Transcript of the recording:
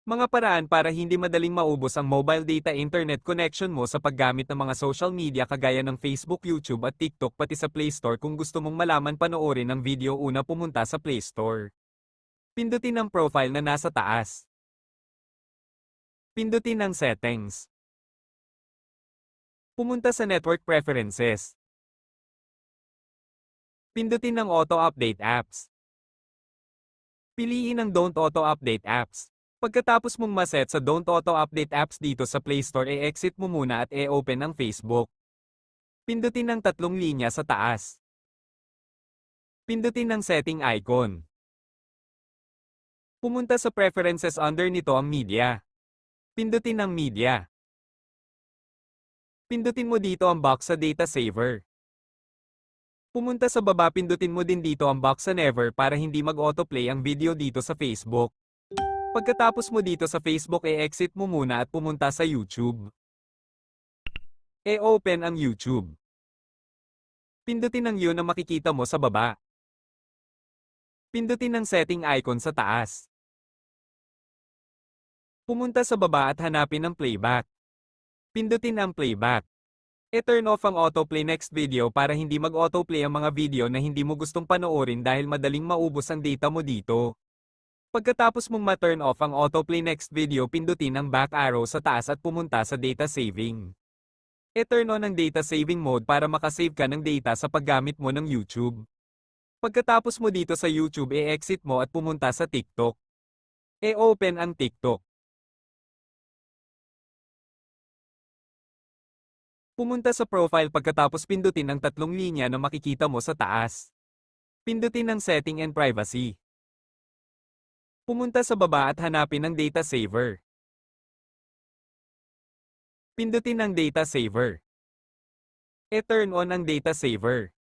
Mga paraan para hindi madaling maubos ang mobile data internet connection mo sa paggamit ng mga social media kagaya ng Facebook, YouTube at TikTok pati sa Play Store. Kung gusto mong malaman panoorin ang video, una pumunta sa Play Store. Pindutin ang profile na nasa taas. Pindutin ang settings. Pumunta sa network preferences. Pindutin ang auto-update apps. Piliin ang don't auto-update apps. Pagkatapos mong maset sa don't auto-update apps dito sa Play Store, exit mo muna at open ang Facebook. Pindutin ang tatlong linya sa taas. Pindutin ang setting icon. Pumunta sa preferences, under nito ang media. Pindutin ang media. Pindutin mo dito ang box sa data saver. Pumunta sa baba, pindutin mo din dito ang box sa never para hindi mag-autoplay ang video dito sa Facebook. Pagkatapos mo dito sa Facebook, exit mo muna at pumunta sa YouTube. Open ang YouTube. Pindutin ang yun na makikita mo sa baba. Pindutin ang setting icon sa taas. Pumunta sa baba at hanapin ang playback. Pindutin ang playback. I-turn off ang autoplay next video para hindi mag-autoplay ang mga video na hindi mo gustong panoorin dahil madaling maubos ang data mo dito. Pagkatapos mong ma-turn off ang autoplay next video, pindutin ang back arrow sa taas at pumunta sa data saving. I-turn on ang data saving mode para makasave ka ng data sa paggamit mo ng YouTube. Pagkatapos mo dito sa YouTube, exit mo at pumunta sa TikTok. Open ang TikTok. Pumunta sa profile, pagkatapos pindutin ang tatlong linya na makikita mo sa taas. Pindutin ang setting and privacy. Pumunta sa baba at hanapin ang data saver. Pindutin ang data saver. I-turn on ang data saver.